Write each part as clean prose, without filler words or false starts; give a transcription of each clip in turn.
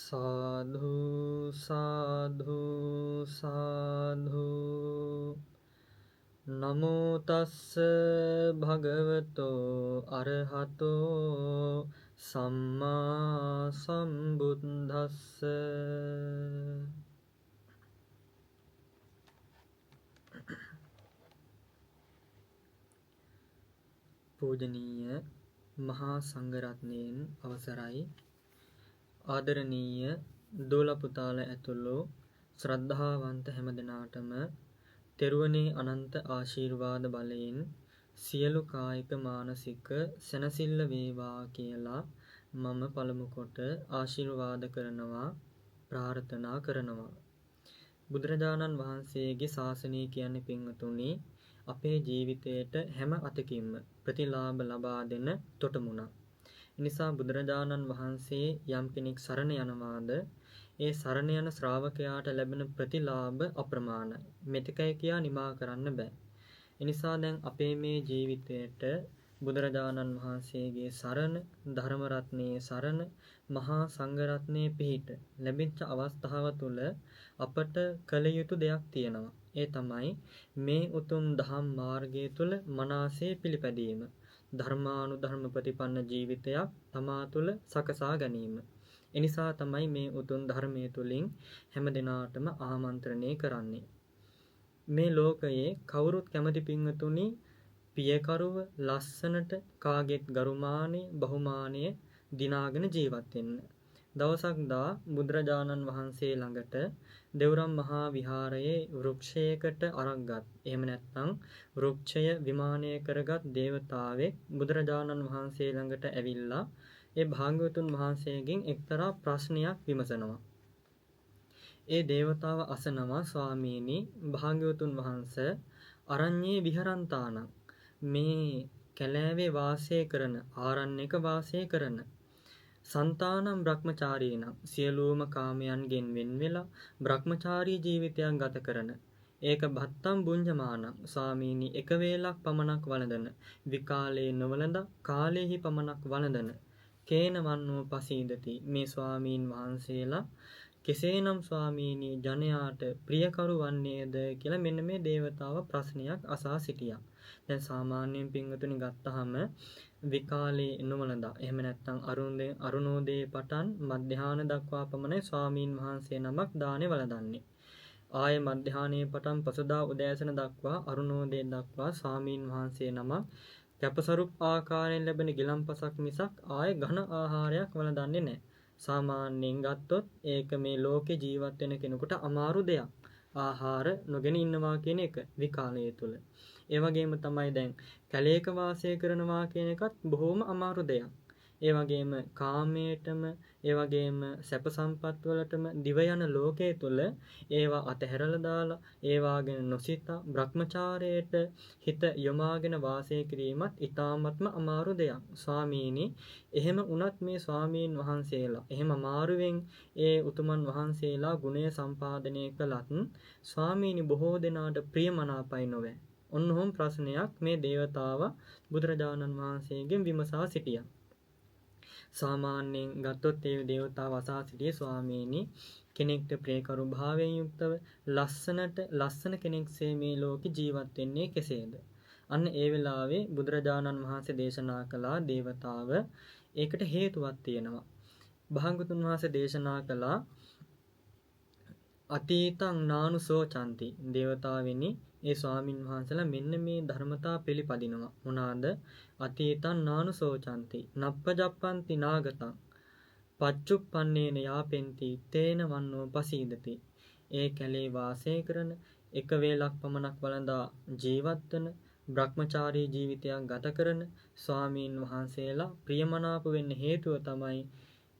සාධු සාධු සාධු නමෝ තස්ස භගවතෝ අරහතෝ සම්මා සම්බුද්දස්ස. පූජනීය මහා සංඝරත්නයන් අවසරයි. ආදරණීය දෝල පුතාල ඇතුළු ශ්‍රද්ධාවන්ත හැමදෙනාටම තෙරුවනේ අනන්ත ආශිර්වාද බලයෙන් සියලු කායික මානසික සැනසෙල්ල වේවා කියලා මම පළමු කොට ආශිර්වාද කරනවා, ප්‍රාර්ථනා කරනවා. බුදුරජාණන් වහන්සේගේ ශාසනය කියන්නේ පින්වතුනි අපේ ජීවිතයට හැම අතකින්ම ප්‍රතිලාභ ලබා දෙන තොටමුණක්. නිසා බුදුරජාණන් වහන්සේ යම් කෙනෙක් සරණ යනවාද ඒ සරණ යන ශ්‍රාවකයාට ලැබෙන ප්‍රතිලාභ අප්‍රමාණයි. මෙතකයි කියා නිමා කරන්න බෑ. එනිසා දැන් අපේ මේ ජීවිතයට බුදුරජාණන් වහන්සේගේ සරණ, ධර්ම රත්නයේ සරණ, මහා සංඝ රත්නයේ පිහිට ලැබිච්ච අවස්ථාව තුළ අපට කළ යුතු දෙයක් තියෙනවා. ඒ තමයි මේ උතුම් ධම් මාර්ගය තුළ මනසේ පිළිපැදීම. ධර්මානුධර්ම ප්‍රතිපන්න ජීවිතයක් තමා තුළ සකසා ගැනීම. එනිසා තමයි මේ උතුම් ධර්මයේ තුලින් හැම දිනාටම ආමන්ත්‍රණය කරන්නේ. මේ ලෝකයේ කවුරුත් කැමති පින්වතුනි පියකරුව ලස්සනට කාගෙත් ගරුමානය බහුමානය දිනාගෙන ජීවත් වෙන්න. දවසක් දා බුදුරජාණන් වහන්සේ ළඟට දෙව්රම් මහා විහාරයේ වෘක්ෂයකට අරක්ගත්, එහෙම නැත්නම් වෘක්ෂය විමානය කරගත් දේවතාවෙක් බුදුරජාණන් වහන්සේ ළඟට ඇවිල්ලා ඒ භාග්‍යවතුන් වහන්සේගෙන් එක්තරා ප්‍රශ්නයක් විමසනවා. ඒ දේවතාව අසනවා, ස්වාමීනි භාග්‍යවතුන් වහන්සේ අරඤ්ඤේ විහරන්තානං, මේ කැලෑවේ වාසය කරන, ආරණ්‍යක වාසය කරන සන්තානම් බ්‍රහ්මචාරීනම්, සියලුම කාමයන්ගෙන් වෙන් වෙලා බ්‍රහ්මචාරී ජීවිතයක් ගත කරන, ඒක භත්තම් බුඤ්ජමානම්, ස්වාමීනි එක වේලක් පමණක් වළඳන, විකාලේ නොවළඳ කාලේහි පමණක් වළඳන කේන වන්නෝ පසීදති, මේ ස්වාමීන් වහන්සේලා කෙසේනම් ස්වාමීනි ජනයාට ප්‍රියකරු වන්නේද කියලා මෙන්න මේ දේවතාව ප්‍රශ්නයක් අසා සිටියා. දැන් සාමාන්‍යයෙන් පින්වතුනි ගත්තාම විකාලේ නොවළඳා, එහෙම නැත්නම් අරුණෝදේ පටන් මධ්‍යහාන දක්වා පමණයි ස්වාමීන් වහන්සේ නමක් දානේ වළඳන්නේ. ආයේ මධ්‍යහානයේ පටන් පසුදා උදෑසන දක්වා අරුණෝදේ දක්වා ස්වාමීන් වහන්සේ නමක් කැපසරු ආකාරයෙන් ලැබෙන ගිලම්පසක් මිසක් ආයේ ඝන ආහාරයක් වළඳන්නේ නැහැ. සාමාන්‍යයෙන් ගත්තොත් ඒක මේ ලෝකේ ජීවත් වෙන කෙනෙකුට අමාරු දෙයක්. ආහාර නොගෙන ඉන්නවා කියන එක විකාලය තුල. ඒ වගේම තමයි දැන් කැලේක වාසය කරනවා කියන එකත් බොහොම අමාරු දෙයක්. ඒ වගේම කාමයටම, ඒ වගේම සැප සම්පත් වලටම දිව යන ලෝකයේ තුල ඒවා අතහැරලා දාලා ඒවා ගැන නොසිතා භ්‍රමචාරයට හිත යොමාගෙන වාසය කිරීමත් ඊ타ත්ම අමාරු දෙයක්. ස්වාමීනි එහෙම වුණත් මේ ස්වාමීන් වහන්සේලා එහෙම අමාරුවෙන් ඒ උතුමන් වහන්සේලා ගුණය සම්පාදනය කළත් ස්වාමීනි බොහෝ දෙනාට ප්‍රියමනාපයි නොවේ. ඔන්නෝම් ප්‍රශ්නයක් මේ දේවතාව බුදුරජාණන් වහන්සේගෙන් විමසා සිටියා. සාමාන්‍යයෙන් ගත්තොත් ඒ දේවතාව අසා සිටියේ, ස්වාමීනි කෙනෙක්ට ප්‍රේකරු භාවයෙන් යුක්තව ලස්සන කෙනෙක්සේ මේ ලෝකේ ජීවත් වෙන්නේ කෙසේද? අන්න ඒ වෙලාවේ බුදුරජාණන් වහන්සේ දේශනා කළා දේවතාව ඒකට හේතුවක් තියෙනවා. භාගතුන් වහන්සේ දේශනා කළා අතීතං නානුසෝචන්ති, දේවතාවෙනි ඒ ස්වාමින් වහන්සේලා මෙන්න මේ ධර්මතා පිළිපදිනවා. මොනවාද? අතීතං නානුසෝචන්ති නප්පජප්පන්ති නාගතං පච්චුප්පන්නේන යාපෙන්ති තේන වන්නෝ පසීදති. ඒ කැලේ වාසය කරන, එක වේලක් පමණක් වළඳා ජීවත් වන, භ්‍රමචාරී ජීවිතයක් ගත කරන ස්වාමීන් වහන්සේලා ප්‍රියමනාප වෙන්න හේතුව තමයි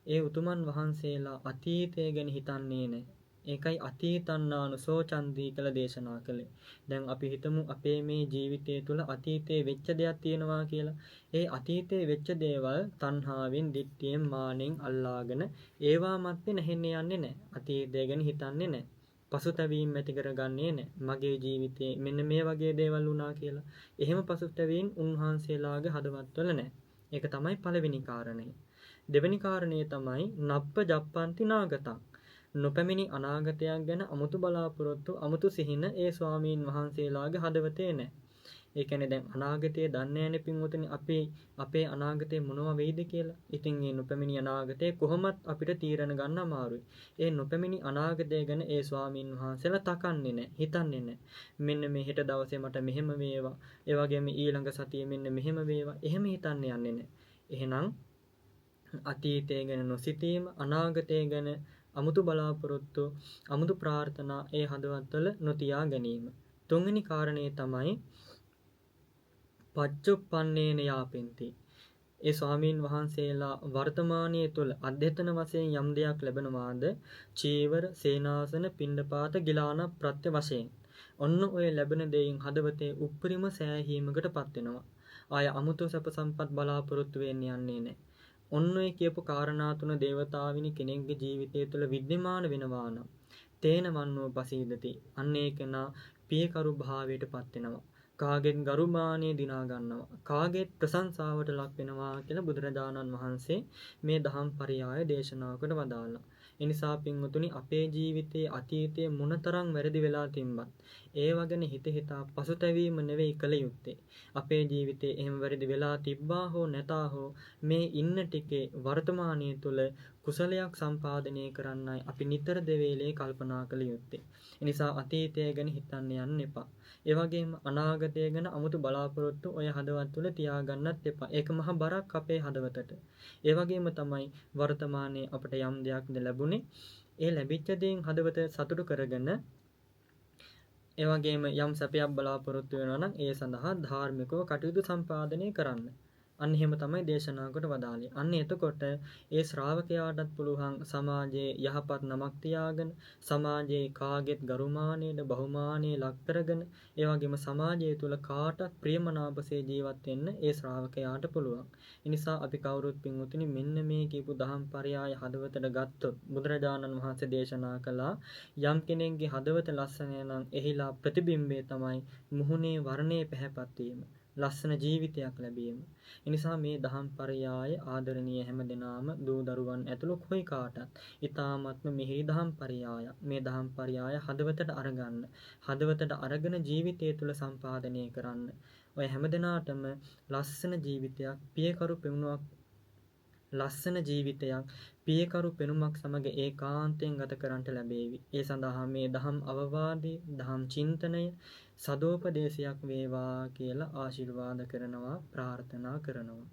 ඒ උතුමන් වහන්සේලා අතීතය ගැන හිතන්නේ නැහැ. ඒකයි අතීතන්නානුසෝචන්ති කියලා දේශනා කළේ. දැන් අපි හිතමු අපේ මේ ජීවිතය තුළ අතීතයේ වෙච්ච දෙයක් තියෙනවා කියලා. ඒ අතීතයේ වෙච්ච දේවල් තණ්හාවෙන්, ditthියෙන්, මානෙන් අල්ලාගෙන ඒවා මැත්තේ නැහෙන්න යන්නේ නැහැ. අතීතය ගැන හිතන්නේ නැහැ. පසුතැවීම් ඇති කරගන්නේ නැහැ. මගේ ජීවිතේ මෙන්න මේ වගේ දේවල් වුණා කියලා. එහෙම පසුතැවීම් උන්වහන්සේලාගේ හදවත්වල නැහැ. ඒක තමයි පළවෙනි කාරණය. දෙවෙනි කාරණේ තමයි නප්ප ජප්පන්ති නාගතං. නොපැමිණි අනාගතයක් ගැන අමුතු බලාපොරොත්තු අමුතු සිහින ඒ ස්වාමීන් වහන්සේලාගේ හදවතේ නැහැ. ඒ කියන්නේ දැන් අනාගතය දන්නේ නැහැනේ පින්වතුනි අපි අපේ අනාගතේ මොනවා වෙයිද කියලා. ඉතින් මේ නොපැමිණි අනාගතේ කොහොමත් අපිට තීරණ ගන්න අමාරුයි. ඒ නොපැමිණි අනාගතය ගැන ඒ ස්වාමීන් වහන්සේලා තකන්නේ නැහැ, හිතන්නේ නැහැ. මෙන්න මේ හෙට දවසේ මට මෙහෙම වේවා. ඒ වගේම ඊළඟ සතියේ මෙන්න මෙහෙම වේවා. එහෙම හිතන්නේ යන්නේ නැහැ. එහෙනම් අතීතය ගැන නොසිතීම, අනාගතය ගැන අමුතු බලාපොරොත්තු, අමුතු ප්‍රාර්ථනා ඒ හදවත්වල නොතියා ගැනීම. තුන්වෙනි කාරණේ තමයි පච්චුප්පන්නේන යාපෙන්ති. ඒ ස්වාමීන් වහන්සේලා වර්තමානයේ තුල අධ්‍යතන වශයෙන් යම් දෙයක් ලැබෙනවාද චීවර, සේනාසන, පිණ්ඩපාත, ගිලාන ප්‍රත්‍ය වශයෙන්. ඔන්න ඔය ලැබෙන දෙයින් හදවතේ උප්පරිම සෑහීමකටපත් වෙනවා. ආය අමුතු සැප සම්පත් බලාපොරොත්තු වෙන්නේ යන්නේ නැහැ. ඔන්න ඔය කියපු කාරණා තුන දේවතාවිනි කෙනෙක්ගේ ජීවිතය තුළ විද්‍යමාන වෙනවා නම් තේන වන්නෝ පසීදති. අන්න ඒකනා පියකරු භාවයට පත් වෙනවා. කාගෙත් ගරුමානිය දිනා ගන්නවා. කාගෙත් ප්‍රශංසාවට ලක් වෙනවා කියලා බුදුරජාණන් වහන්සේ මේ දහම් පරයය දේශනාවකට වදාළා. එනිසා පින්වතුනි අපේ ජීවිතයේ අතීතයේ මොනතරම් වැරදි වෙලා තිබ්බත් ඒව ගැන හිත හිතා පසුතැවීම නෙවෙයි කළ යුත්තේ. අපේ ජීවිතේ එහෙම වැරදි වෙලා තිබ්බා හෝ නැතා හෝ මේ ඉන්න ටිකේ වර්තමානයේ තුල කුසලයක් සම්පාදනය කරන්නයි අපි නිතර දෙවේලේ කල්පනා කළ යුත්තේ. එනිසා අතීතය ගැන හිතන්න යන්න එපා. ඒ වගේම අනාගතය ගැන 아무තු බලාපොරොත්තු ඔය හදවත් තුළ තියාගන්නත් එපා. ඒක මහ බරක් අපේ හදවතට. ඒ වගේම තමයි වර්තමානයේ අපට යම් දෙයක්ද ලැබුණේ. ඒ ලැබිච්ච දේෙන් හදවත සතුටු කරගෙන ඒ වගේම යම් සැපයක් බලාපොරොත්තු වෙනවා නම් ඒ සඳහා ධාර්මිකව කටයුතු සම්පාදනය කරන්න. අන්න එහෙම තමයි දේශනාවකට වදාළේ. අන්න එතකොට ඒ ශ්‍රාවකයාටත් පුළුවන් සමාජයේ යහපත් නමක් තියාගෙන සමාජයේ කාගෙත් ගරුමානයට බහුමානයේ ලක් කරගෙන ඒ වගේම සමාජය තුල කාටත් ප්‍රියමනාපසේ ජීවත් වෙන්න ඒ ශ්‍රාවකයාට පුළුවන්. ඒ නිසා අපි කවුරුත් පින්වතුනි මෙන්න මේ කියපු දහම් පරයය හදවතට ගත්තොත් බුදුරජාණන් වහන්සේ දේශනා කළා යම් කෙනෙක්ගේ හදවත ලස්සන නම් එහිලා ප්‍රතිබිම්බය තමයි මුහුණේ වර්ණයේ පැහැපත් වීම. ලස්සන ජීවිතයක් ලැබීම. එනිසා මේ දහම් පරයය ආදරණීය හැම දෙනාම දූ දරුවන් ඇතුළු කොයි කාටත් ඊ타ත්ම මිහිරි දහම් පරයය මේ දහම් පරයය හදවතට අරගන්න. හදවතට අරගෙන ජීවිතය තුළ සම්පාදනය කරන්න. ඔය හැම දෙනාටම ලස්සන ජීවිතයක් පියකරු පෙනුමක් ලස්සන ජීවිතයක් පියකරු පෙනුමක් සමග ඒකාන්තයෙන් ගත කරන්නට ලැබේවි. ඒ සඳහා මේ දහම් අවවාදයේ දහම් චින්තනය සදෝපදේශයක් වේවා කියලා ආශිර්වාද කරනවා ප්‍රාර්ථනා කරනවා.